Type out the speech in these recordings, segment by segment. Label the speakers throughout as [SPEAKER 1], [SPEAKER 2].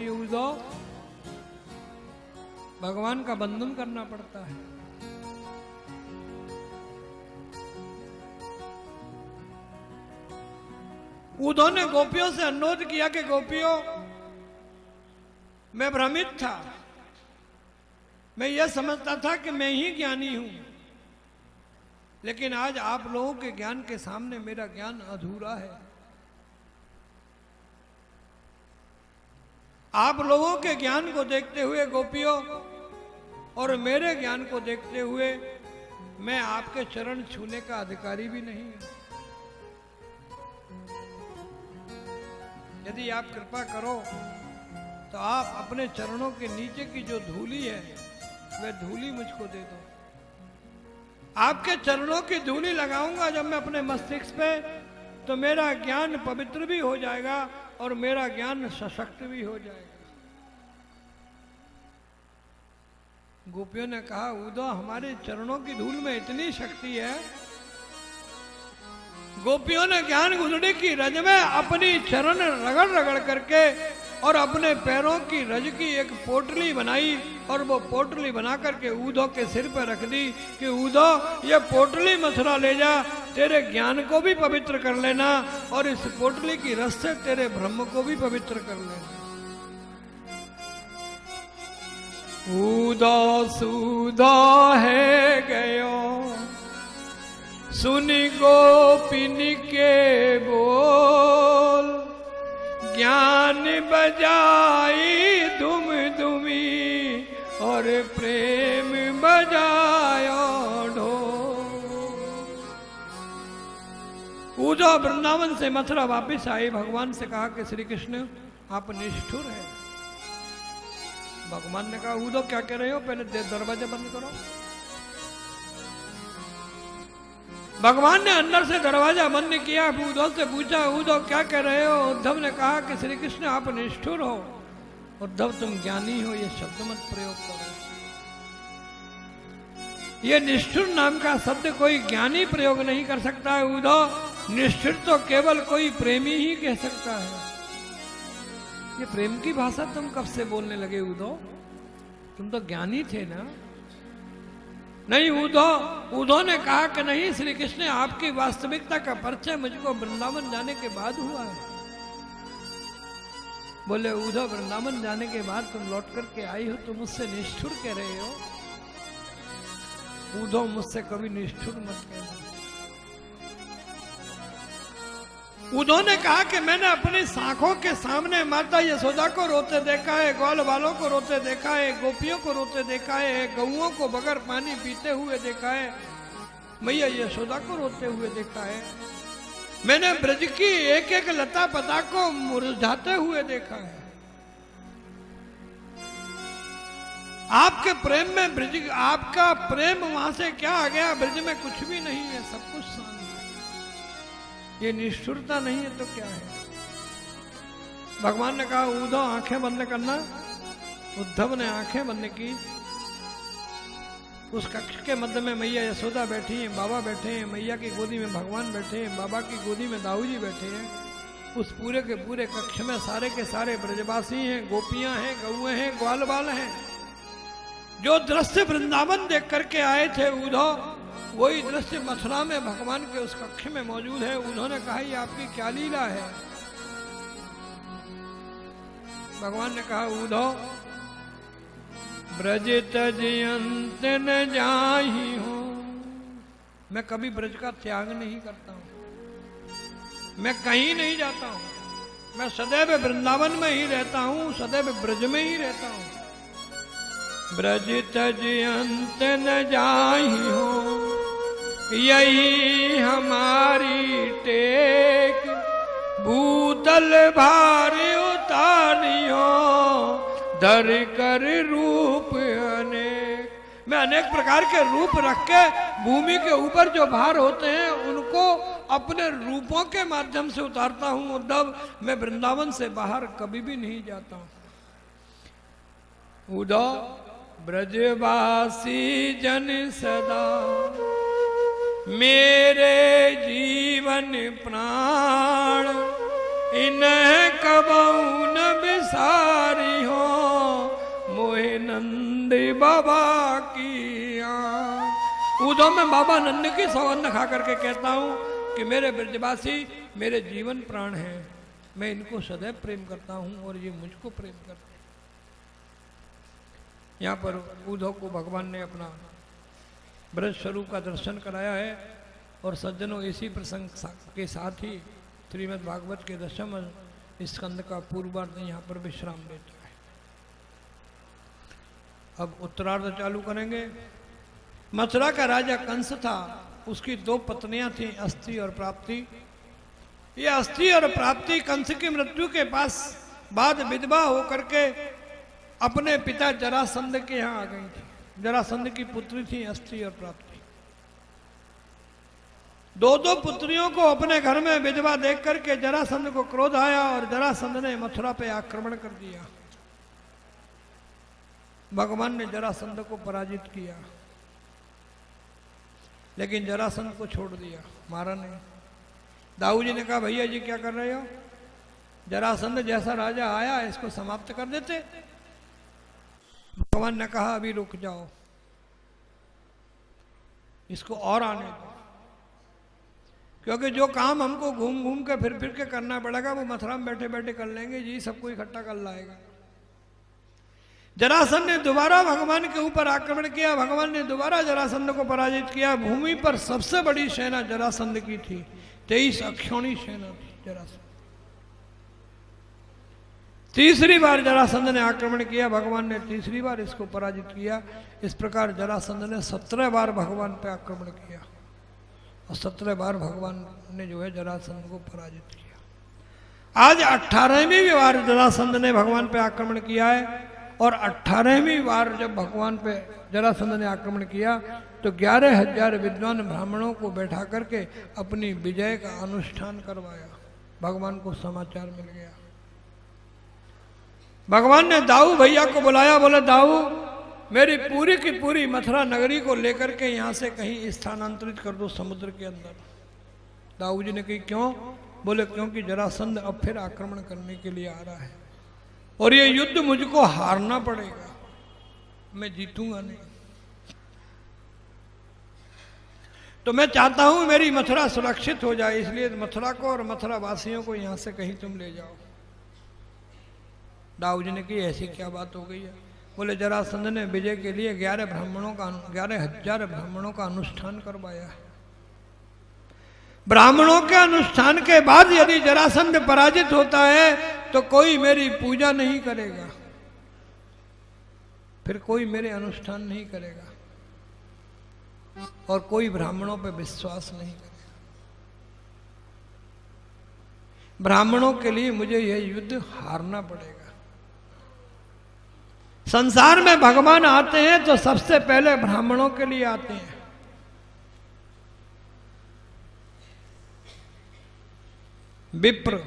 [SPEAKER 1] होती है उद्धव, भगवान का बंधन करना पड़ता है। उद्धव ने गोपियों से अनुरोध किया कि गोपियों, मैं भ्रमित था, मैं यह समझता था कि मैं ही ज्ञानी हूं, लेकिन आज आप लोगों के ज्ञान के सामने मेरा ज्ञान अधूरा है। आप लोगों के ज्ञान को देखते हुए गोपियों और मेरे ज्ञान को देखते हुए मैं आपके चरण छूने का अधिकारी भी नहीं हूं। यदि आप कृपा करो तो आप अपने चरणों के नीचे की जो धूली है वह धूली मुझको दे दो। आपके चरणों की धूली लगाऊंगा जब मैं अपने मस्तिष्क पे, तो मेरा ज्ञान पवित्र भी हो जाएगा और मेरा ज्ञान सशक्त भी हो जाएगा। गोपियों ने कहा, उद्धव हमारे चरणों की धूल में इतनी शक्ति है। गोपियों ने ज्ञान गुदड़ी की रज में अपनी चरण रगड़ रगड़ करके और अपने पैरों की रज की एक पोटली बनाई और वो पोटली बना करके उद्धव के सिर पर रख दी कि उद्धव ये पोटली मथुरा ले जा, तेरे ज्ञान को भी पवित्र कर लेना और इस पोटली की रस से तेरे ब्रह्म को भी पवित्र कर लेना। उद्धव सुधा है गयो सुनी गोपिन के बोल, ज्ञान बजाई दुम दुमी और प्रेम बजायो ढोल। उद्धव वृंदावन से मथुरा वापिस आए, भगवान से कहा कि श्री कृष्ण आप निष्ठुर है। भगवान ने कहा, उद्धव क्या कह रहे हो, पहले दरवाजा बंद करो। भगवान ने अंदर से दरवाजा बंद किया, उद्धव से पूछा, उद्धव क्या कह रहे हो। उद्धव ने कहा कि श्री कृष्ण आप निष्ठुर हो, उद्धव तुम ज्ञानी हो, ये शब्द मत प्रयोग करो। ये निष्ठुर नाम का शब्द कोई ज्ञानी प्रयोग नहीं कर सकता है उद्धव। निष्ठुर तो केवल कोई प्रेमी ही कह सकता है। ये प्रेम की भाषा तुम कब से बोलने लगे उद्धव, तुम तो ज्ञानी थे ना। नहीं, उद्धव ने कहा कि नहीं श्री कृष्ण, आपकी वास्तविकता का परिचय मुझको वृंदावन जाने के बाद हुआ है। बोले, उद्धव वृंदावन जाने के बाद तुम लौट करके आई हो तो मुझसे निष्ठुर कह रहे हो। उद्धव मुझसे कभी निष्ठुर मत कहना। उद्धव ने कहा कि मैंने अपनी शाखों के सामने माता यशोदा को रोते देखा है, ग्वाल वालों को रोते देखा है, गोपियों को रोते देखा है, गऊओं को बगैर पानी पीते हुए देखा है, मैया यशोदा को रोते हुए देखा है। मैंने ब्रज की एक एक लता पता को मुरझाते हुए देखा है। आपके प्रेम में ब्रज, आपका प्रेम वहां से क्या आ गया, ब्रज में कुछ भी नहीं है, सब कुछ शांत है। ये निष्ठुरता नहीं है तो क्या है। भगवान ने कहा, उद्धव आंखें बंद करना। उद्धव ने आंखें बंद की। उस कक्ष के मध्य में मैया यशोदा बैठी हैं, बाबा बैठे हैं, मैया की गोदी में भगवान बैठे हैं, बाबा की गोदी में दाऊ जी बैठे हैं। उस पूरे के पूरे कक्ष में सारे के सारे ब्रजवासी हैं, गोपियां हैं, गौएं हैं, ग्वाल बाल हैं। जो दृश्य वृंदावन देख करके आए थे उद्धव, वही दृश्य मथुरा में भगवान के उस कक्ष में मौजूद है। उन्होंने कहा, ये आपकी क्या लीला है। भगवान ने कहा, उद्धव ब्रज तज अंत न जाहि हो, मैं कभी ब्रज का त्याग नहीं करता हूं, मैं कहीं नहीं जाता हूं, मैं सदैव वृंदावन में ही रहता हूं, सदैव ब्रज में ही रहता हूं। ब्रज तज अंत न जाहि हो, यही हमारी टेक, भूतल भार उतारियो, धर कर रूप अनेक। मैं अनेक प्रकार के रूप रख के भूमि के ऊपर जो भार होते हैं उनको अपने रूपों के माध्यम से उतारता हूं। उद्धव, मैं वृंदावन से बाहर कभी भी नहीं जाता हूं। उद्धव, ब्रजवासी जन सदा मेरे जीवन प्राण, इन्हें कबहू न बिसारी सोए नंद बाबा की आँख। उधो मैं बाबा नंद की सौगंध खा करके कहता हूँ कि मेरे ब्रजवासी मेरे जीवन प्राण हैं, मैं इनको सदैव प्रेम करता हूँ और ये मुझको प्रेम करते हैं। यहाँ पर उद्धव को भगवान ने अपना ब्रज स्वरूप का दर्शन कराया है और सज्जनों इसी प्रसंग के साथ ही श्रीमद् भागवत के 10वें स्कंद का पूर्वार्ध यहाँ पर विश्राम लेता है। अब उत्तरार्ध चालू करेंगे। मथुरा का राजा कंस था, उसकी 2 पत्नियां थीं, अस्थि और प्राप्ति। ये अस्थि और प्राप्ति कंस की मृत्यु के बाद विधवा होकर के अपने पिता जरासंध के यहाँ आ गई थी। जरासंध की पुत्री थी अस्थि और प्राप्ति। 2 पुत्रियों को अपने घर में विधवा देख करके जरासंध को क्रोध आया और जरासंध ने मथुरा पे आक्रमण कर दिया। भगवान ने जरासंध को पराजित किया, लेकिन जरासंध को छोड़ दिया, मारा नहीं। दाऊ जी ने कहा भैया जी क्या कर रहे हो, जरासंध जैसा राजा आया इसको समाप्त कर देते। भगवान ने कहा अभी रुक जाओ, इसको और आने दो, क्योंकि जो काम हमको घूम घूम के फिर के करना पड़ेगा वो मथुरा में बैठे बैठे कर लेंगे जी, सबको इकट्ठा कर लाएगा। जरासंध ने दोबारा भगवान के ऊपर आक्रमण किया। भगवान ने दोबारा जरासंध को पराजित किया। भूमि पर सबसे बड़ी सेना जरासंध की थी, 23 अक्षौणी सेना थी जरासंध। तीसरी बार जरासंध ने आक्रमण किया, भगवान ने तीसरी बार इसको पराजित किया। इस प्रकार जरासंध ने 17 बार भगवान पे आक्रमण किया और 17 बार भगवान ने जो है जरासंध को पराजित किया। आज 18वीं बार जरासंध ने भगवान पे आक्रमण किया है और 18वीं बार जब भगवान पे जरासंध ने आक्रमण किया तो 11,000 विद्वान ब्राह्मणों को बैठा करके अपनी विजय का अनुष्ठान करवाया। भगवान को समाचार मिल गया। भगवान ने दाऊ भैया को बुलाया, बोले दाऊ मेरी पूरी की पूरी मथुरा नगरी को लेकर के यहाँ से कहीं स्थानांतरित कर दो समुद्र के अंदर। दाऊ जी ने कही क्यों? बोले क्योंकि जरासंध अब फिर आक्रमण करने के लिए आ रहा है और ये युद्ध मुझको हारना पड़ेगा, मैं जीतूंगा नहीं। तो मैं चाहता हूं मेरी मथुरा सुरक्षित हो जाए, इसलिए मथुरा को और मथुरा वासियों को यहां से कहीं तुम ले जाओ। दाऊ जी ने कही ऐसी क्या बात हो गई है? बोले जरासंध ने विजय के लिए 11,000 ब्राह्मणों का अनुष्ठान करवाया है। ब्राह्मणों के अनुष्ठान के बाद यदि जरासंध पराजित होता है तो कोई मेरी पूजा नहीं करेगा, फिर कोई मेरे अनुष्ठान नहीं करेगा और कोई ब्राह्मणों पे विश्वास नहीं करेगा। ब्राह्मणों के लिए मुझे यह युद्ध हारना पड़ेगा। संसार में भगवान आते हैं तो सबसे पहले ब्राह्मणों के लिए आते हैं। विप्र,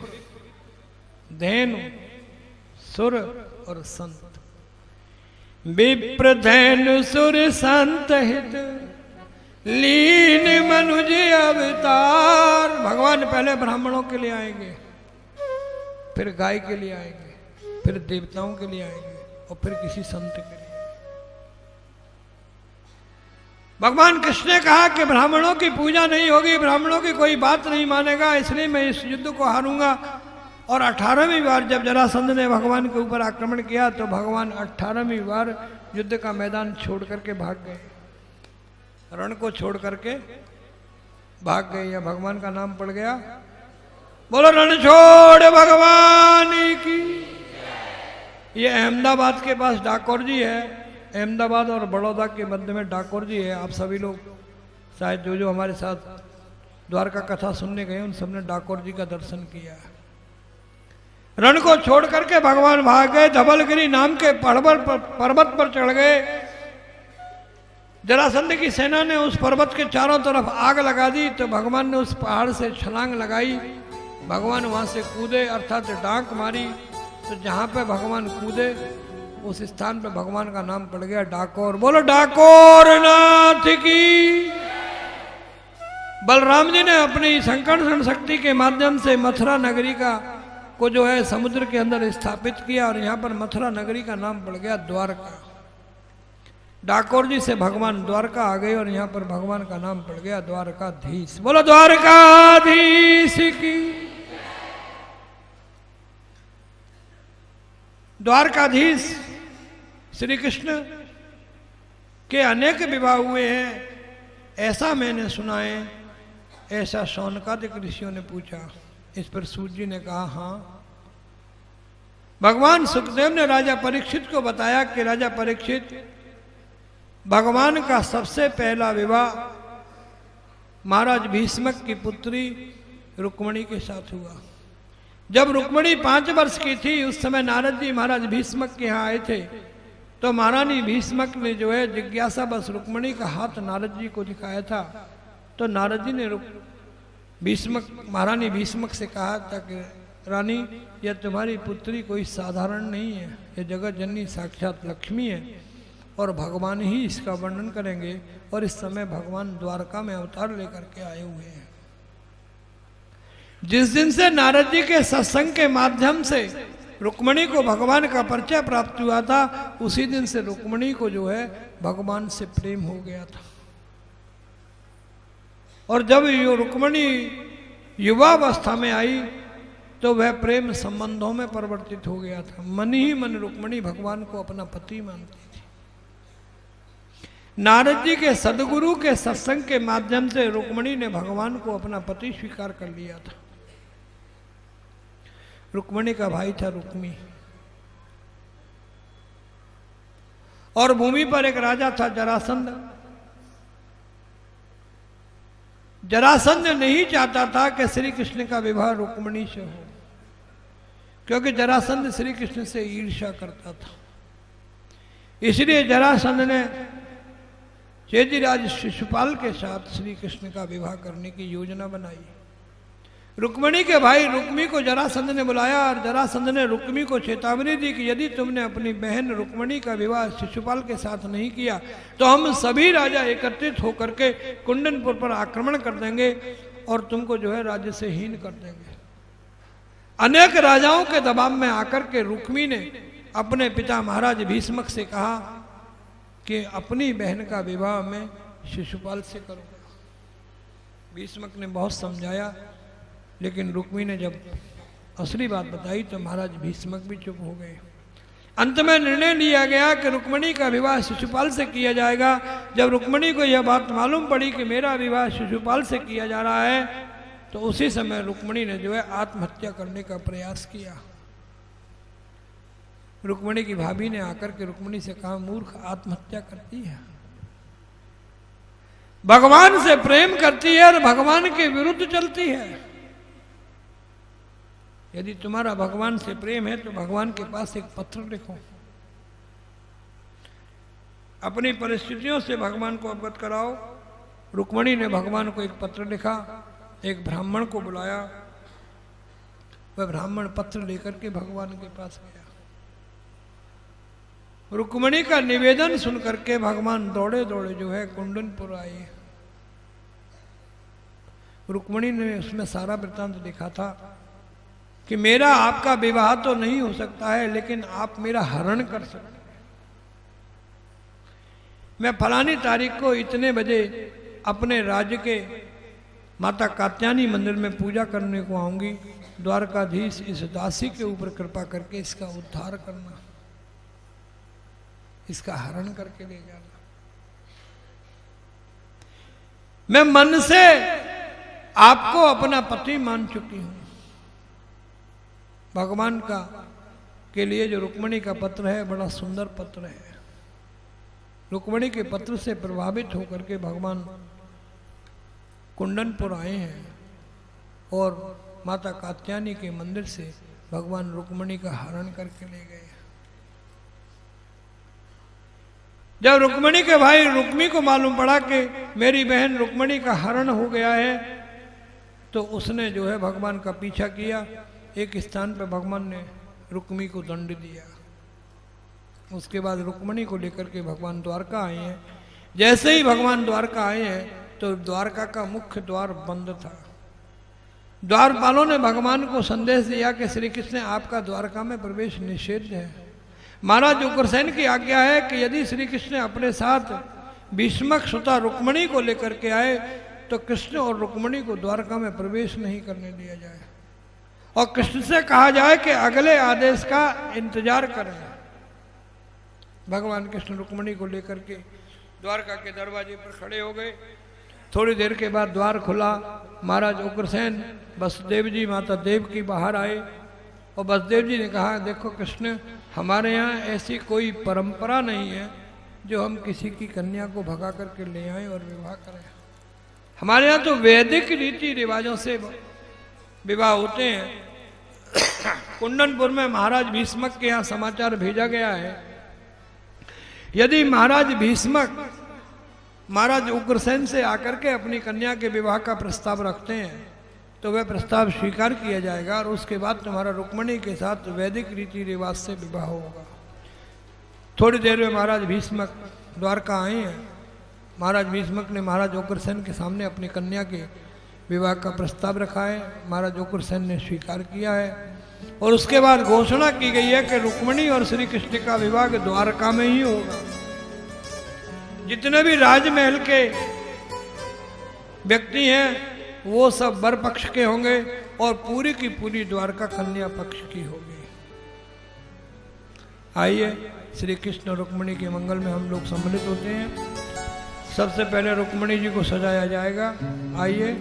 [SPEAKER 1] धैनु, सुर और संत। विप्र धैनु सुर संत हित लीन मनुज अवतार। भगवान पहले ब्राह्मणों के लिए आएंगे, फिर गाय के लिए आएंगे, फिर देवताओं के लिए आएंगे और फिर किसी संत के लिए। भगवान कृष्ण ने कहा कि ब्राह्मणों की पूजा नहीं होगी, ब्राह्मणों की कोई बात नहीं मानेगा, इसलिए मैं इस युद्ध को हारूंगा। और 18वीं बार जब जरासंध ने भगवान के ऊपर आक्रमण किया तो भगवान 18वीं बार युद्ध का मैदान छोड़ करके भाग गए, रण को छोड़ करके भाग गए। या भगवान का नाम पड़ गया, बोलो रण छोड़ भगवान की। ये अहमदाबाद के पास डाकोर जी है, अहमदाबाद और बड़ौदा के मध्य में डाकोर जी है। आप सभी लोग शायद जो हमारे साथ द्वारका कथा सुनने गए उन सबने डाकोर जी का दर्शन किया है। रण को छोड़ करके भगवान भाग गए, धवलगिरी नाम के पर्वत पर चढ़ गए। जरासंध की सेना ने उस पर्वत के चारों तरफ आग लगा दी तो भगवान ने उस पहाड़ से छलांग लगाई। भगवान वहां से कूदे, अर्थात डांक मारी। तो जहां पे भगवान कूदे उस स्थान पे भगवान का नाम पड़ गया डाकोर। बोलो डाकोर नाथ की। बलराम जी ने अपनी संकर्षण शक्ति के माध्यम से मथुरा नगरी का को जो है समुद्र के अंदर स्थापित किया और यहाँ पर मथुरा नगरी का नाम पड़ गया द्वारका। डाकोर जी से भगवान द्वारका आ गए और यहाँ पर भगवान का नाम पड़ गया द्वारकाधीश। बोलो द्वारकाधीश की। द्वारकाधीश श्री कृष्ण के अनेक विवाह हुए हैं ऐसा मैंने सुना है, ऐसा शौनकादिक ऋषियों ने पूछा। इस पर सूत जी ने कहा हाँ। भगवान सुखदेव ने राजा परीक्षित को बताया कि राजा परीक्षित, भगवान का सबसे पहला विवाह महाराज भीष्मक की पुत्री रुक्मणी के साथ हुआ। जब रुक्मणी 5 वर्ष की थी उस समय नारद जी महाराज भीष्मक के यहाँ आए थे, तो महारानी भीष्मक ने जो है जिज्ञासा बस रुक्मणी का हाथ नारद जी को दिखाया था। तो नारद जी ने भीष्मक महारानी भीष्मक से कहा था कि रानी, यह तुम्हारी पुत्री कोई साधारण नहीं है, यह जगत जननी साक्षात लक्ष्मी है और भगवान ही इसका वर्णन करेंगे। और इस समय भगवान द्वारका में अवतार लेकर के आए हुए हैं। जिस दिन से नारद जी के सत्संग के माध्यम से रुक्मणी को भगवान का परिचय प्राप्त हुआ था, उसी दिन से रुक्मणी को जो है भगवान से प्रेम हो गया था। और जब ये रुक्मणी युवावस्था में आई तो वह प्रेम संबंधों में परिवर्तित हो गया था। मन ही मन रुक्मणी भगवान को अपना पति मानती थी। नारद जी के सदगुरु के सत्संग के माध्यम से रुक्मणी ने भगवान को अपना पति स्वीकार कर लिया था। रुक्मणी का भाई था रुक्मी, और भूमि पर एक राजा था जरासंध। जरासंध नहीं चाहता था कि श्री कृष्ण का विवाह रुक्मणी से हो, क्योंकि जरासंध श्री कृष्ण से ईर्ष्या करता था। इसलिए जरासंध ने चेदिराज शिशुपाल के साथ श्री कृष्ण का विवाह करने की योजना बनाई। रुक्मणी के भाई रुक्मी को जरासंध ने बुलाया और जरासंध ने रुक्मी को चेतावनी दी कि यदि तुमने अपनी बहन रुक्मणी का विवाह शिशुपाल के साथ नहीं किया तो हम सभी राजा एकत्रित होकर के कुंडनपुर पर आक्रमण कर देंगे और तुमको जो है राज्य से हीन कर देंगे। अनेक राजाओं के दबाव में आकर के रुक्मी ने अपने पिता महाराज भीष्मक से कहा कि अपनी बहन का विवाह मैं शिशुपाल से करूंगा। भीष्मक ने बहुत समझाया, लेकिन रुक्मी ने जब असली बात बताई तो महाराज भीष्मक भी चुप हो गए। अंत में निर्णय लिया गया कि रुक्मणी का विवाह शिशुपाल से किया जाएगा। जब रुक्मणी को यह बात मालूम पड़ी कि मेरा विवाह शिशुपाल से किया जा रहा है, तो उसी समय रुक्मणी ने जो है आत्महत्या करने का प्रयास किया। रुक्मणी की भाभी ने आकर के रुक्मणी से कहा, मूर्ख, आत्महत्या करती है, भगवान से प्रेम करती है और भगवान के विरुद्ध चलती है। यदि तुम्हारा भगवान से प्रेम है तो भगवान के पास एक पत्र लिखो, अपनी परिस्थितियों से भगवान को अवगत कराओ। रुक्मणी ने भगवान को एक पत्र लिखा, एक ब्राह्मण को बुलाया, वह ब्राह्मण पत्र लेकर के भगवान के पास गया। रुक्मणी का निवेदन सुन करके भगवान दौड़े दौड़े जो है कुंडनपुर आए। रुक्मणी ने उसमें सारा वृत्तांत लिखा था कि मेरा आपका विवाह तो नहीं हो सकता है, लेकिन आप मेरा हरण कर सकते हैं। मैं फलानी तारीख को इतने बजे अपने राज्य के माता कात्यायनी मंदिर में पूजा करने को आऊंगी। द्वारकाधीश इस दासी के ऊपर कृपा करके इसका उद्धार करना, इसका हरण करके ले जाना। मैं मन से आपको अपना पति मान चुकी हूं। भगवान का के लिए जो रुक्मणी का पत्र है बड़ा सुंदर पत्र है। रुक्मणी के पत्र से प्रभावित होकर के भगवान कुंडनपुर आए हैं और माता कात्यायनी के मंदिर से भगवान रुक्मणी का हरण करके ले गए। जब रुक्मणी के भाई रुक्मी को मालूम पड़ा कि मेरी बहन रुक्मणी का हरण हो गया है, तो उसने जो है भगवान का पीछा किया। एक स्थान पर भगवान ने रुक्मी को दंड दिया। उसके बाद रुक्मणी को लेकर के भगवान द्वारका आए हैं। जैसे ही भगवान द्वारका आए हैं तो द्वारका का मुख्य द्वार बंद था। द्वारपालों ने भगवान को संदेश दिया कि श्री कृष्ण आपका द्वारका में प्रवेश निषेध है। महाराज उग्रसेन की आज्ञा है कि यदि श्री कृष्ण अपने साथ भीष्मक सुता रुक्मणी को लेकर के आए तो कृष्ण और रुक्मणी को द्वारका में प्रवेश नहीं करने दिया जाए और कृष्ण से कहा जाए कि अगले आदेश का इंतजार करें। भगवान कृष्ण रुक्मणी को लेकर के द्वारका के दरवाजे पर खड़े हो गए। थोड़ी देर के बाद द्वार खुला। महाराज उग्रसेन वसुदेव जी माता देवकी बाहर आए और वसुदेव जी ने कहा, देखो कृष्ण, हमारे यहाँ ऐसी कोई परंपरा नहीं है जो हम किसी की कन्या को भगा करके ले आए और विवाह करें। हमारे यहाँ तो वैदिक रीति रिवाजों से विवाह होते हैं। कुंडनपुर में महाराज भीष्मक के यहाँ समाचार भेजा गया है, यदि महाराज भीष्मक महाराज उग्रसेन से आकर के अपनी कन्या के विवाह का प्रस्ताव रखते हैं तो वह प्रस्ताव स्वीकार किया जाएगा और उसके बाद तुम्हारा रुक्मणी के साथ वैदिक रीति रिवाज से विवाह होगा। थोड़ी देर में महाराज भीष्मक द्वारका आए हैं। महाराज भीष्मक ने महाराज उग्रसेन के सामने अपनी कन्या के विवाह का प्रस्ताव रखा है। महाराज उग्रसेन ने स्वीकार किया है और उसके बाद घोषणा की गई है कि रुक्मणी और श्री कृष्ण का विवाह द्वारका में ही होगा। जितने भी राजमहल के व्यक्ति हैं वो सब वर पक्ष के होंगे और पूरी की पूरी द्वारका कन्या पक्ष की होगी। आइए श्री कृष्ण और रुक्मणी के मंगल में हम लोग सम्मिलित होते हैं। सबसे पहले रुक्मणी जी को सजाया जाएगा। आइए,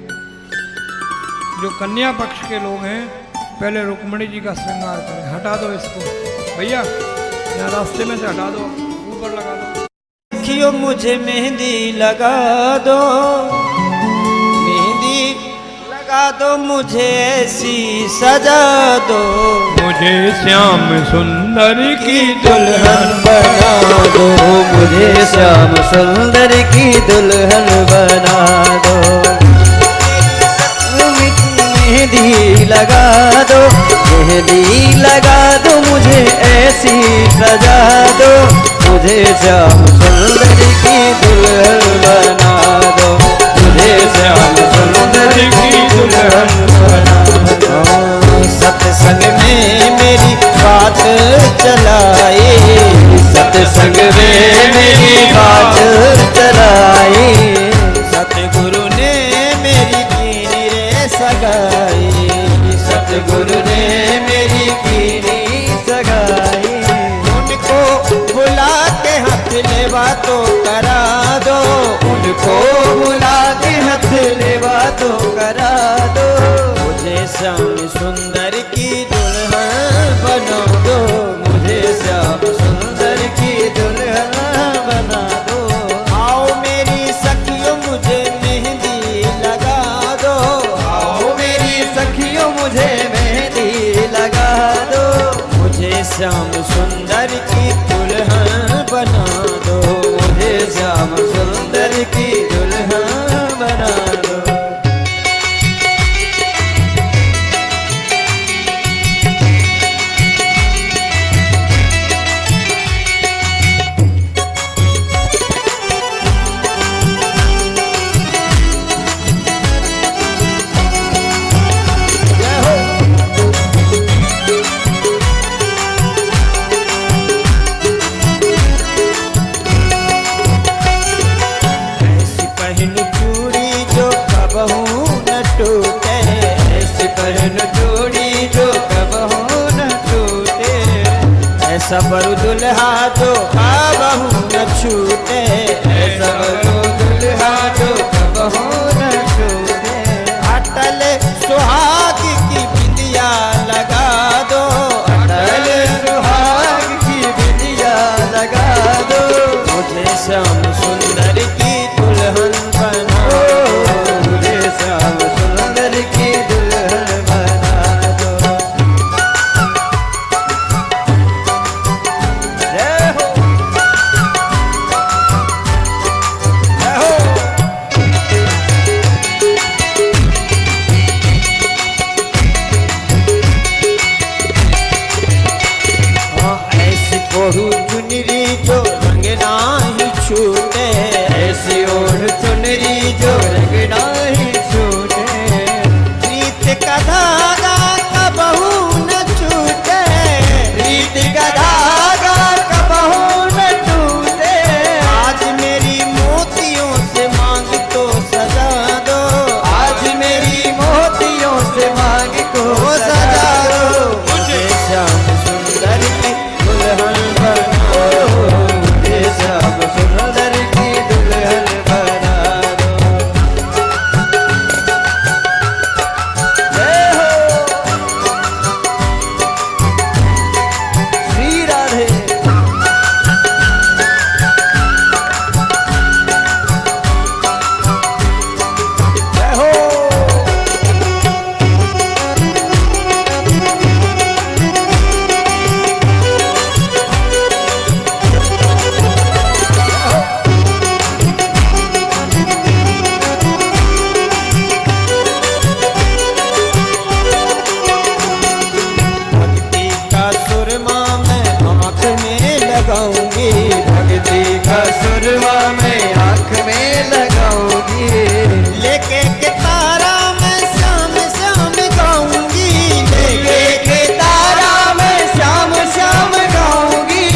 [SPEAKER 1] जो कन्या पक्ष के लोग हैं पहले रुक्मणी जी का श्रृंगार करें। हटा दो इसको भैया, यहाँ रास्ते में से हटा दो, ऊपर लगा दो।
[SPEAKER 2] देखियो मुझे मेहंदी लगा दो, मेहंदी लगा दो, मुझे ऐसी सजा दो,
[SPEAKER 1] मुझे श्याम सुंदर की
[SPEAKER 2] दुल्हन बना दो, मुझे श्याम सुंदर की दुल्हन बना दो। मेहंदी लगा दो, मेहंदी लगा दो, मुझे ऐसी सजा दो, मुझे श्याम सुंदर की दुल्हन बना दो, मुझे श्याम सुंदर की दुल्हन बना दो। सत्संग में मेरी बात चलाई, सत्संग में मेरी बात चलाई, सतगुरु ने मेरी कीनी रे सगाई, सतगुरु ने मेरी कीनी सगाई। उनको बुला के हाथ लेवा तो करा दो, उनको बुला के हाथ लेवा तो करा दो, मुझे श्याम सुंदर की दुल्हन बना दो, मुझे श्याम सुंदर की दुल्हन बना दो। आओ मेरी सखियों मुझे मेहंदी लगा दो, आओ मेरी सखियों मुझे मेहंदी लगा दो, मुझे श्याम सुंदर की दुल्हन बना दो, मुझे श्याम सुंदर की दुल्हन बना दो। ऐसा बरु दुल्हा जो कबहू न छूटे, ऐसा बरु दुल्हा जो कबहू न छूटे। अटल सुहाग की बिंदिया लगा दो, अटल सुहाग की बिंदिया लगा दो, मुझे श्याम सुंदर की दुल्हन बना दो, मुझे श्याम सुंदर की दुल्हन बना दो। ओढ़ चुनरी जो रंग नाही छूटे, ऐसी ओढ़ चुनरी जो रंग नाही छूटे। प्रीत का गाऊंगी, भक्ति का सुरवा मैं आँख में लगाऊंगी। लेके के तारा मैं श्याम श्याम गाऊंगी, लेके के तारा मैं श्याम श्याम गाऊंगी।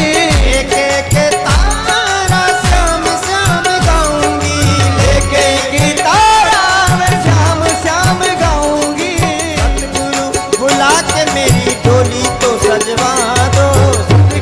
[SPEAKER 2] लेके के तारा श्याम श्याम गाऊंगी, लेके के तारा मैं श्याम श्याम गाऊंगी। सतगुरु बुला के मेरी डोली तो सजवा दो,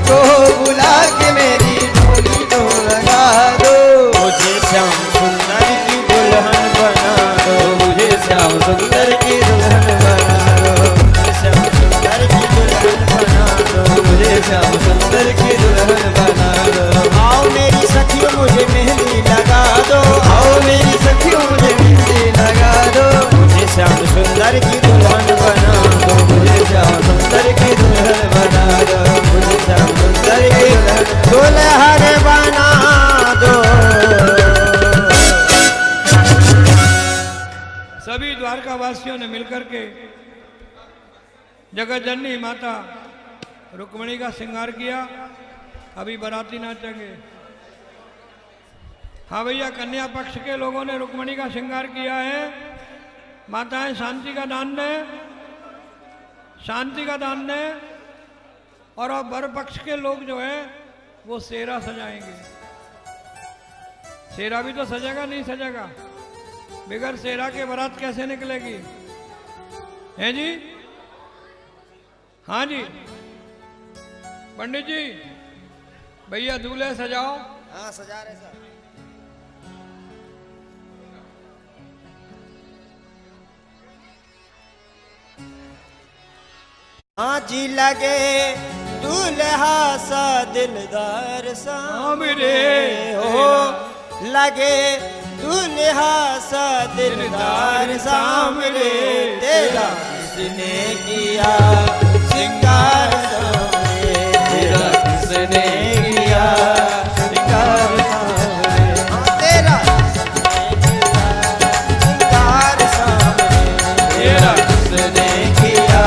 [SPEAKER 2] को बुला के मेरी डोली तो लगा दो। मुझे श्याम सुंदर की दुल्हन बना दो, मुझे श्याम सुंदर की दुल्हन बना दो, मुझे श्याम सुंदर की दुल्हन बना दो, मुझे श्याम सुंदर की दुल्हन बना दो। आओ मेरी सखियों मुझे मेहंदी लगा दो, आओ मेरी सखियों मुझे मेहंदी लगा दो। मुझे श्याम सुंदर की दुल्हन बना दो, मुझे श्याम सुंदर की दुल्हन बना दो, मुझे श्याम सुंदर की दुल्हन बना दो।
[SPEAKER 1] सभी द्वारका वासियों ने मिलकर के जगत जननी माता रुक्मणी का श्रृंगार किया। अभी बाराती नाचेंगे। हाँ भैया, कन्या पक्ष के लोगों ने रुक्मणी का श्रृंगार किया है। माताएं शांति का दान दें, शांति का दान दें। और अब वर पक्ष के लोग जो है वो सेरा सजाएंगे। सेरा भी तो सजेगा, नहीं सजेगा? बिगर सेरा के बारात कैसे निकलेगी? है जी? हाँ जी पंडित जी, भैया दूल्हे सजाओ।
[SPEAKER 2] हाँ सजा रहे सर। हाँ जी लगे दूल्हा सा दिलदार सामने हो, लगे दूल्हा सा दिलदार सामने। तेरा किसने किया श्रृंगार सामने, तेरा किसने किया श्रृंगार सामने। तेरा श्रृंगार सामने, तेरा किसने किया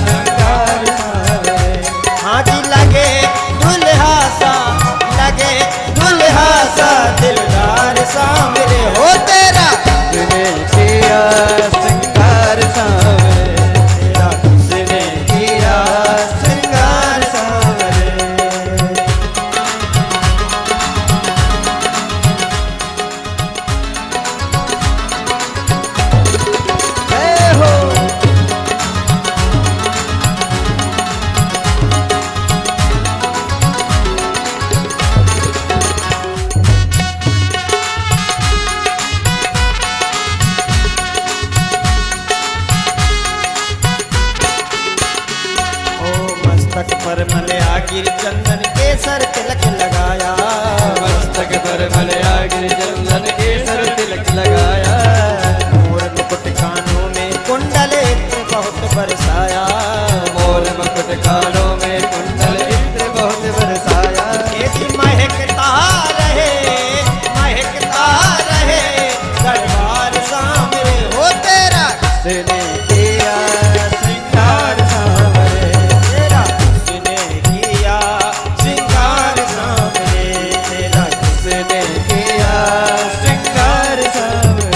[SPEAKER 2] श्रृंगार सामने। हाँ जी लगे दूल्हा सा, लगे दूल्हा सा दिलदार सामने हो। तेरा किसने किया श्रृंगार सामने, तेरा किसने किया श्रृंगार सामने। जय हो। मस्तक पर मलया गिर चंदन केसर तिलक लगाया, मस्तक पर मलया गिर चंदन केसर तिलक लगाया। मोर मुकुट कानों में कुंडल इत्र बहुत बरसाया, मोर मुकुट कानों में कुंडल इत्र बहुत बरसाया। ऐसी महकता रहे, महकता रहे दरबार सामने हो। तेरा किसने किया श्रृंगार सामने, तेरा किसने किया श्रृंगार सामने, तेरा किसने किया श्रृंगार सामने।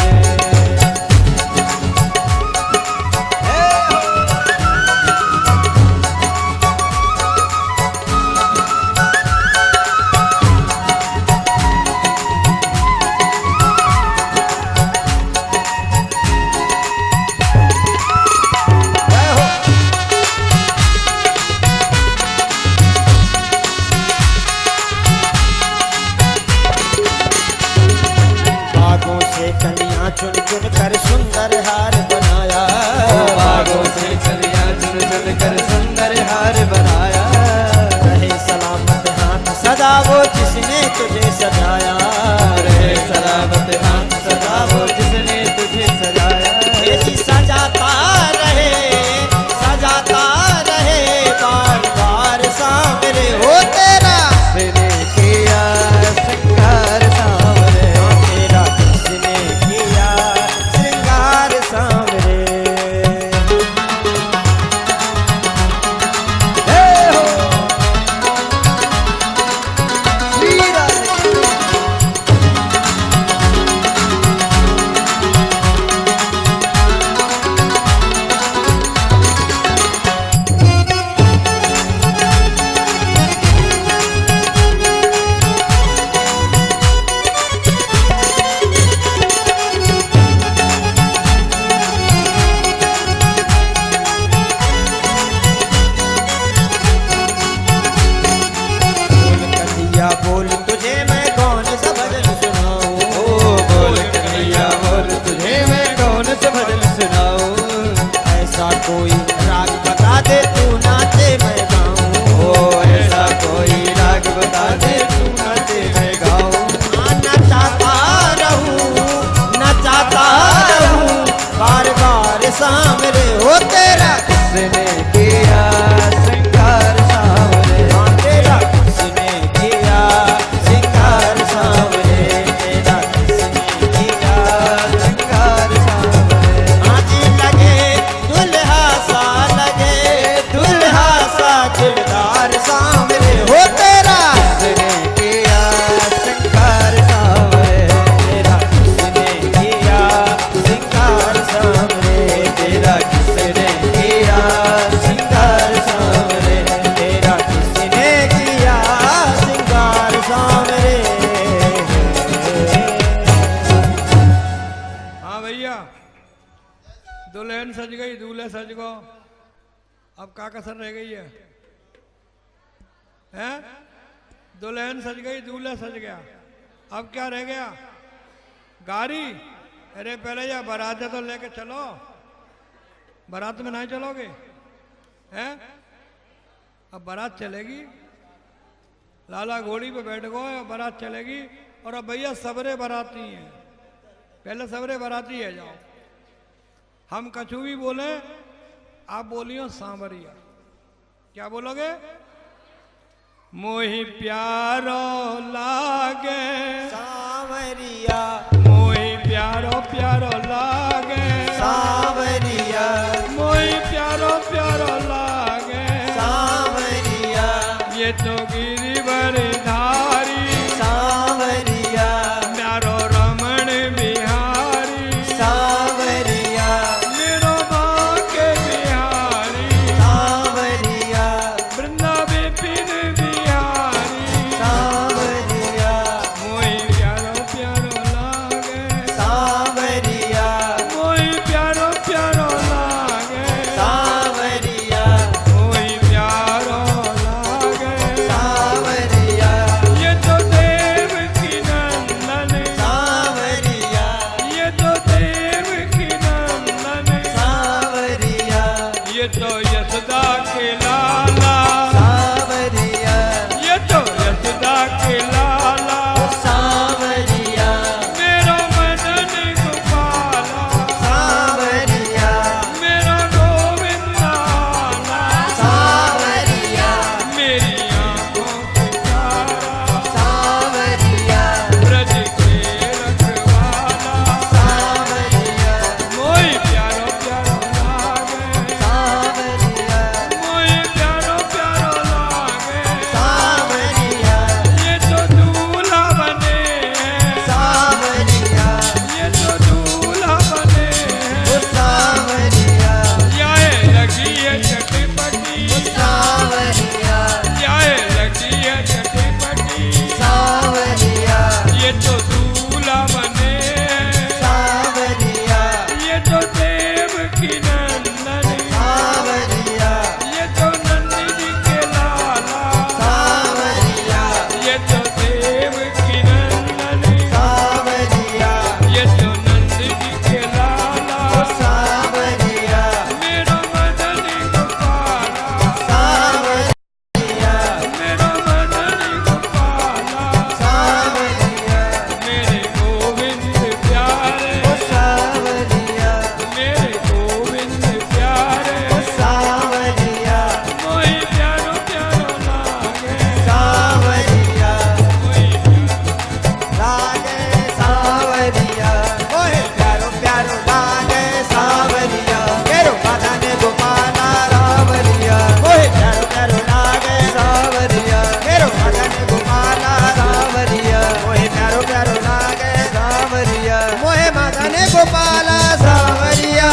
[SPEAKER 2] बागों से कलियां चुन चुन कर सुंदर हार बनाया, बागों से कलियां चुन चुन कर सुंदर हार बनाया। रहे सलामत हाथ सदा वो जिसने तुझे सजाया, रहे सलामत हाथ सदा वो जिसने तुझे सजाया। ये जी सजाता रहे, सजाता रहे बार बार सामने हो। तेरा किसने किया श्रृंगार सामने, तेरा किसने किया श्रृंगार सामने। जय हो।
[SPEAKER 1] दुल्हन सज गई, दूल्हे सज गो, अब क्या कसर रह गई है? हैं? दुल्हन सज गई, दूल्हे सज गया, अब क्या रह गया? गाड़ी। अरे पहले या बारात तो लेके चलो, बारात में नहीं चलोगे? हैं? अब बारात चलेगी, लाला घोड़ी पे बैठ गए और बारात चलेगी। और अब भैया सबरे बाराती हैं, पहले सबरे बाराती है जाओ। हम कछु भी बोले, आप बोलियो सांवरिया। क्या बोलोगे? मोही प्यारो लागे
[SPEAKER 2] सांवरिया,
[SPEAKER 1] मोही प्यारो प्यारो लागे
[SPEAKER 2] सांवरिया,
[SPEAKER 1] मोही प्यारो प्यारो लागे
[SPEAKER 2] सांवरिया,
[SPEAKER 1] ये तो गिरिवर धारी
[SPEAKER 2] सांवरिया,
[SPEAKER 1] म्यारो रमण बिहारी
[SPEAKER 2] सांवरिया,
[SPEAKER 1] मेरो बांके बिहारी
[SPEAKER 2] सांवरिया,
[SPEAKER 1] वृंदा विपिन बिहारी
[SPEAKER 2] सांवरिया,
[SPEAKER 1] मोही प्यारो प्यारो लागे
[SPEAKER 2] सांवरिया,
[SPEAKER 1] मोही प्यारो प्यारो लागे
[SPEAKER 2] सांवरिया,
[SPEAKER 1] मोही प्यारो लागे
[SPEAKER 2] सांवरिया,
[SPEAKER 1] ये तो देव की नंदन
[SPEAKER 2] सांवरिया,
[SPEAKER 1] ये तो देव की नंदन
[SPEAKER 2] सांवरिया,
[SPEAKER 1] ये तो यशोदा के लाला
[SPEAKER 2] सांवरिया,
[SPEAKER 1] ये तो यशोदा के लाला
[SPEAKER 2] सांवरिया,
[SPEAKER 1] मेरो मदन गोपाला
[SPEAKER 2] सांवरिया,
[SPEAKER 1] मेरो गोविंद लाला
[SPEAKER 2] सांवरिया,
[SPEAKER 1] मेरी आंखों की तारा
[SPEAKER 2] सांवरिया,
[SPEAKER 1] ब्रज के रखवाला
[SPEAKER 2] सांवरिया,
[SPEAKER 1] मोही प्यारो प्यारो लागे
[SPEAKER 2] सांवरिया,
[SPEAKER 1] मोही प्यारो प्यारो लागे
[SPEAKER 2] सांवरिया,
[SPEAKER 1] ये तो दूल्हा बने हैं
[SPEAKER 2] सांवरिया,
[SPEAKER 1] ये तो दूल्हा बने
[SPEAKER 2] ओ
[SPEAKER 1] हैं
[SPEAKER 2] सांवरिया,
[SPEAKER 1] जाए लगी है चटपटी
[SPEAKER 2] सांवरिया,
[SPEAKER 1] जाए लगी है चटपटी
[SPEAKER 2] सांवरिया,
[SPEAKER 1] ये तो दूल्हा बने हैं
[SPEAKER 2] सांवरिया,
[SPEAKER 1] ये तो देव की नंदन
[SPEAKER 2] सांवरिया,
[SPEAKER 1] ये तो नंदी जी के लाला
[SPEAKER 2] सांवरिया,
[SPEAKER 1] ये तो देव की नंदन
[SPEAKER 2] सांवरिया,
[SPEAKER 1] ये तो नंदी जी के लाला
[SPEAKER 2] सांवरिया,
[SPEAKER 1] मेरो मदन गोपाला
[SPEAKER 2] सांवरिया,
[SPEAKER 1] मेरो मदन गोपाला
[SPEAKER 2] सांवरिया,
[SPEAKER 1] मेरे गोविंद प्यारे
[SPEAKER 2] ओ सांवरिया,
[SPEAKER 1] मेरे गोविंद प्यारे
[SPEAKER 2] सांवरिया,
[SPEAKER 1] मोही प्यारो प्यारो लागे
[SPEAKER 2] सांवरिया,
[SPEAKER 1] मोही
[SPEAKER 2] लागे सांवरिया, ओहे प्यारो प्यारो लागे सांवरिया, मेरो मदन गोपाला रावरिया, ओहे प्यारो प्यारो लागे सांवरिया, मेरो मदन गोपाला रावरिया, ओहे प्यारो प्यारो लागे सांवरिया, मोहे मदन गोपाला सांवरिया।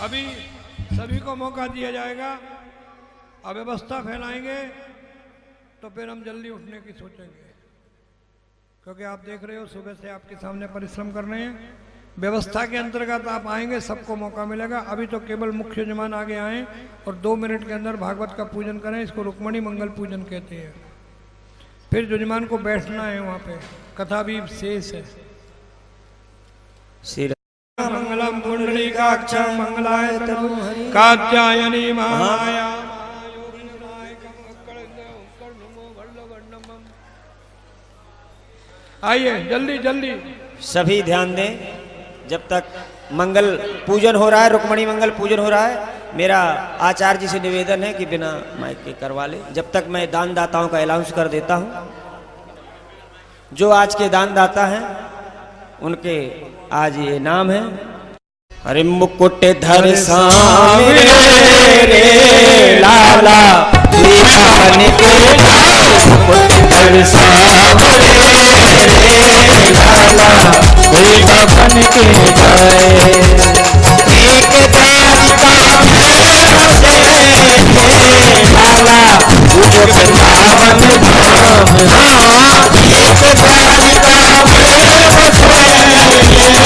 [SPEAKER 1] अभी सभी को मौका दिया जाएगा। अव्यवस्था फैलाएंगे तो फिर हम जल्दी उठने की सोचेंगे, क्योंकि आप देख रहे हो सुबह से आपके सामने परिश्रम कर रहे हैं। व्यवस्था के अंतर्गत आप आएंगे, सबको मौका मिलेगा। अभी तो केवल मुख्य यजमान आगे आए और 2 मिनट के अंदर भागवत का पूजन करें। इसको रुक्मणी मंगल पूजन कहते हैं। फिर यजमान को बैठना है, वहाँ पे कथा भी शेष है। मंगलम पुंडरीकाक्षं मंगलाय तनु कात्यायनी महामाया आइए जल्दी जल्दी।
[SPEAKER 2] सभी ध्यान दें, जब तक मंगल पूजन हो रहा है, रुक्मणी मंगल पूजन हो रहा है, मेरा आचार्य जी से निवेदन है कि बिना माइक के करवा ले। जब तक मैं दान दाताओं का अनाउंस कर देता हूं। जो आज के दान दाता हैं उनके आज ये नाम है। अरे मुकुट धर सामने रे लाला दीवान के मुकुट धर सामने रे लाला दीवान के जाए एक द्वारिका में लाला तुझे वृंदावन धाम एक द्वारिका में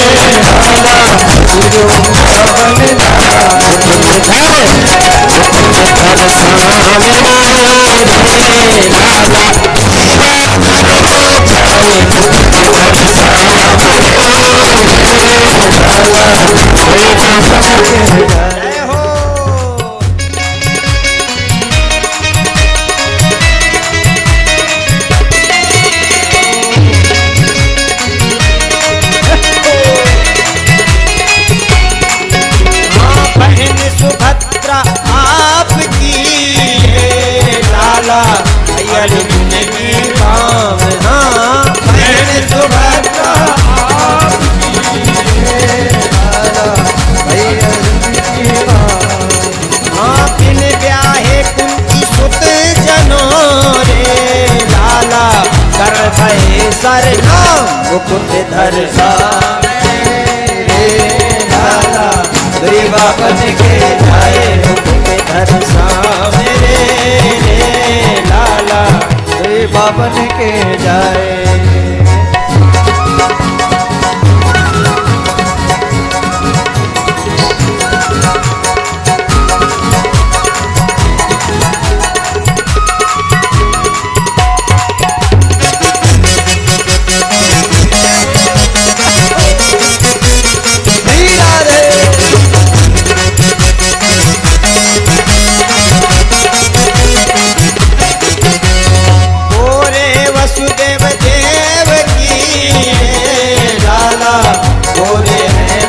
[SPEAKER 2] जय हो। हाँ बहन सुभद्रा आपकी है लाला अर्जुन की काम। हाँ बहन सुभद्रा आपकी है लाला अर्जुन की काम। हाँ बिन ब्याहे कुंती सुत जनों रे लाला कर भय सर नाम मुकुट धर लाला गरीबा बन के जाए मुकुट धर सामे रे लाला गरीबा बन के जाए।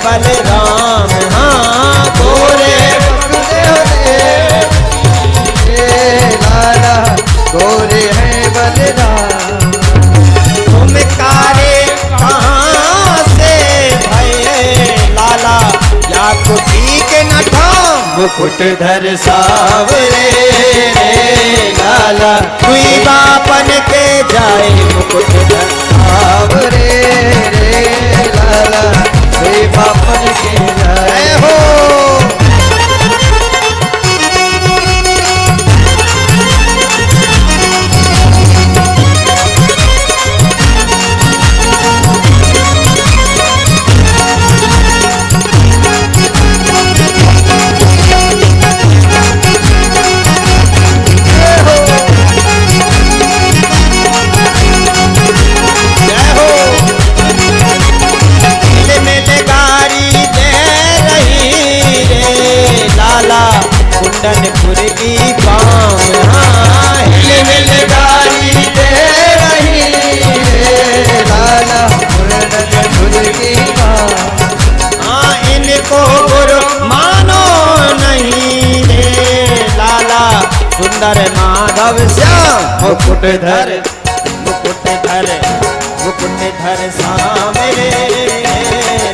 [SPEAKER 2] बलराम हाँ गोरे लाला गोरे हैं बलराम। तुम कारे कहाँ से भये लाला या तो ठीक न ठाम मुकुट धर सावरे रे लाला कोई बापन के जाए मुकुट धर सावरे रे लाला बापन के जय हो। कुंदनपुर की पाँव हाँ हिल गाड़ी दे रही रे लाला कुंदनपुर की पाँव। हाँ इनको गुरु मानो नहीं रे लाला सुंदर माधव श्याम मुकुट धर सामे रे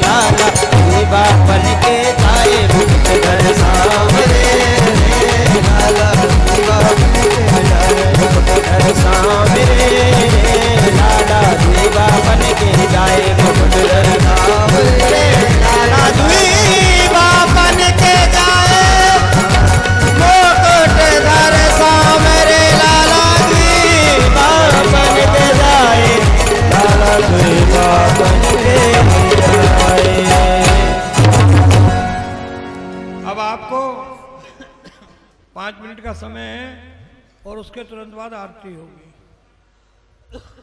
[SPEAKER 2] लाला देवा बन के जाए मुकुट धर सामे लाला देवा बन के जाए मुकुट धर सामे लाला देवा बन के जाए मुकुट धर सामे लाला देवा बन के जाए मुकुट धर सामे लाला देवा बन के जाए लाला देवा बन के जाए।
[SPEAKER 1] अब आपको 5 मिनट का समय है और उसके तुरंत बाद आरती होगी।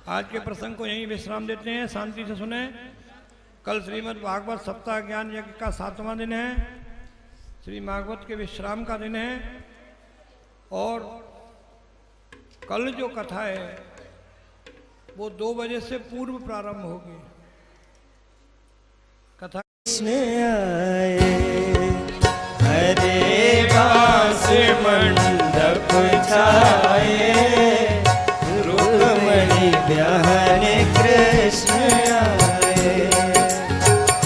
[SPEAKER 1] आज के प्रसंग को यहीं विश्राम देते हैं, शांति से सुने। कल श्रीमद् भागवत सप्ताह ज्ञान यज्ञ का 7वां दिन है, श्री भागवत के विश्राम का दिन है। और कल जो कथा है वो 2 बजे से पूर्व प्रारंभ होगी। कथा
[SPEAKER 2] कृष्ण आए हरे बास मंडप छाए रुक्मणी ब्याहन कृष्ण आए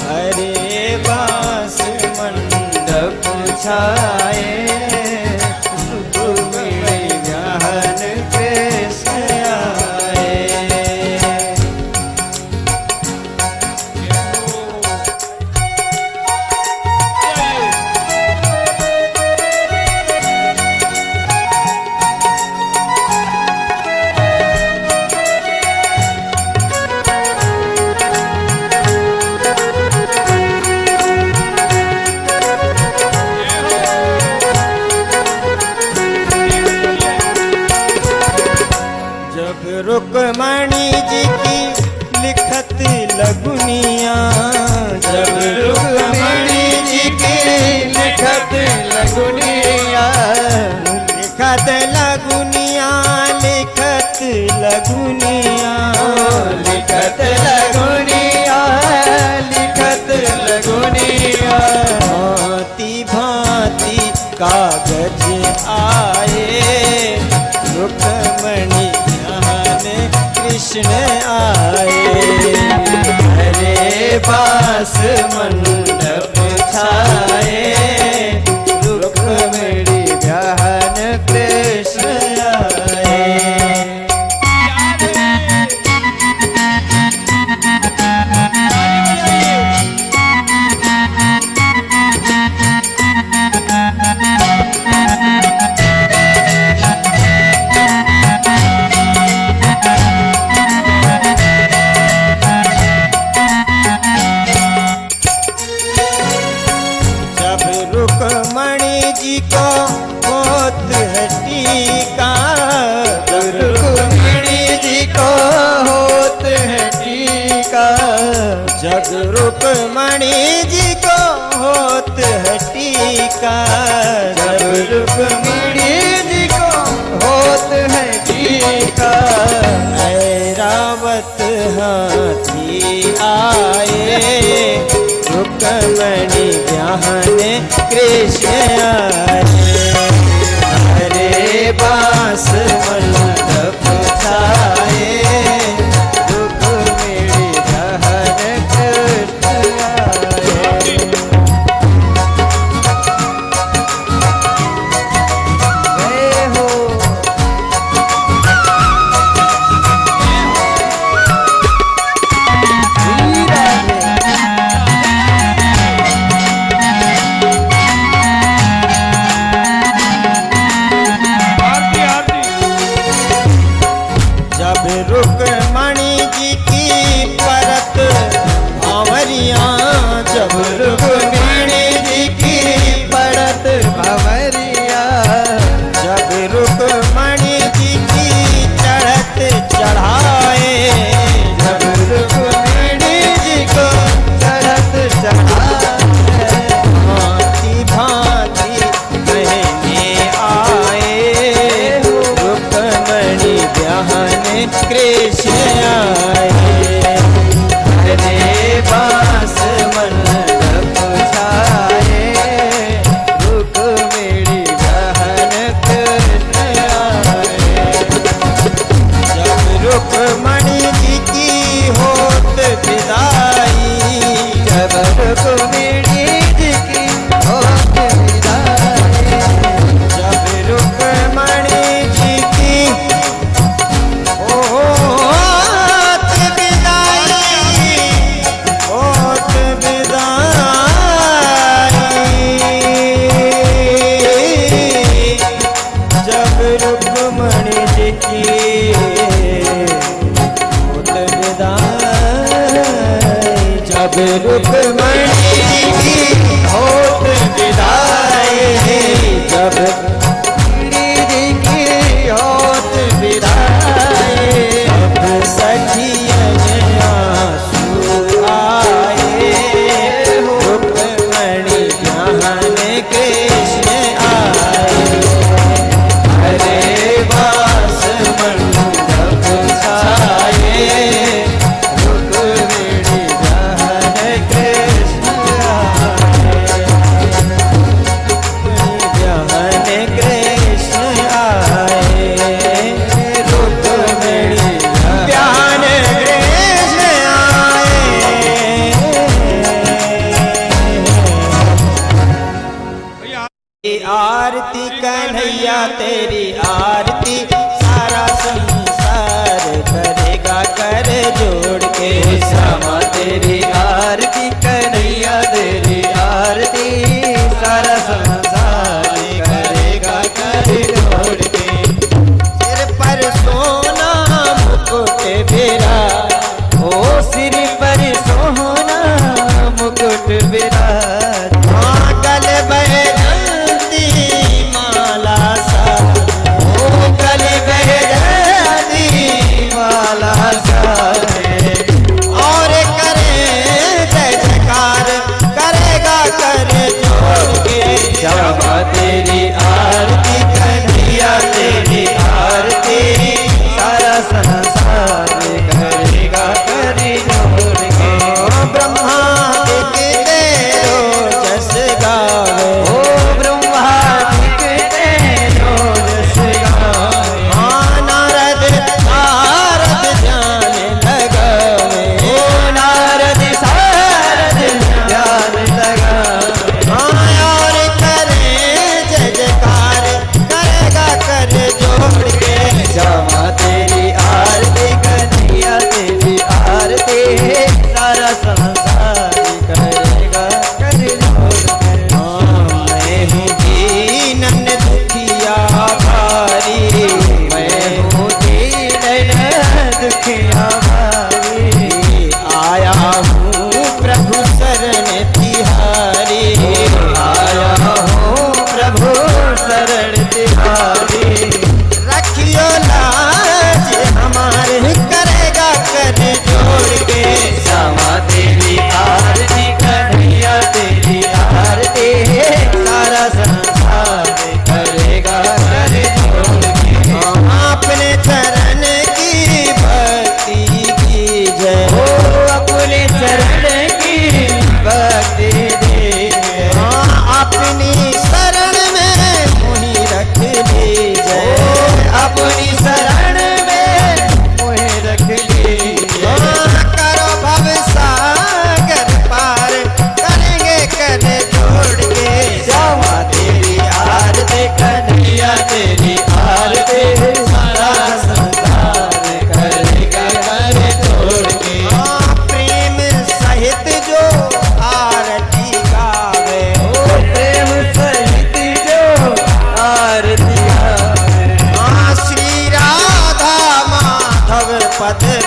[SPEAKER 2] हरे बास मंडप छाए रुक्मणी ब्याहन कृष्ण आए। रुक्मणी जी की लिखत लगुनिया, जब रुक्मणी जी की लिखत लगुनिया, लिखत लगुनिया, लिखत लगुनिया, लिखत लगुनिया, लिखत लगुनिया, भांति भांति कागज आए, रुक्मणी ध्यान कृष्ण आए, हरे बास मंडप छाए, रुक्मणी ध्यान कृष्ण आए। रुक्मणी जी को होत है टीका, रुक्मणी जी को होत है टीका, जग रुक्मणी जी को होत है टीका, जग रुक्मणी जी को होत है टीका, ऐरावत हाथी आए, रुक्मणी ध्यान कृष्ण आए, हरे बास मंडप छाए, रुक्मणी ध्यान कृष्ण आए। जय हो रुक्मणी जी की परत भंवरिया, जब रुक्मणी जी की परत भंवरिया, जब रुक्मणी जी की चढ़त चढ़ाए, जब रुक्मणी जी को चढ़त चढ़ाए, भांति भांति कहने आए, रुक्मणी ध्यान कृष्ण आए, हरे बास मंडप छाए, रुक्मणी ध्यान कृष्ण आए, जब रुक्मणी जी की होत विदाई, जब रुक्मणी जी की होत विदाई, जब रुक्मणी जी की होत विदाई, होत विदाई, जब रुक्मणी जी की होत विदाई, जब रुक्मणी जी की होत विदाई, जब रुक्मणी जी की होत विदाई, अब सखियन आंसू आए, रुक्मणी ध्यान कृष्ण आए, हरे बास मंडप छाए, रुक्मणी ध्यान कृष्ण आए, ध्यान कृष्ण आए, रुक्मणी ध्यान कृष्ण आए। आरती कन्हैया तेरी आरती, सारा संसार करेगा कर जोड़ के, श्यामा तेरी आरती कन्हैया तेरी आरती, सारा संसार करेगा कर जोड़ के, सिर पर सोना मुकुट बिरा, ओ सिर पर सोना मुकुट बिरा, गल बैजंती माला सा, ओ गल बैजंती पद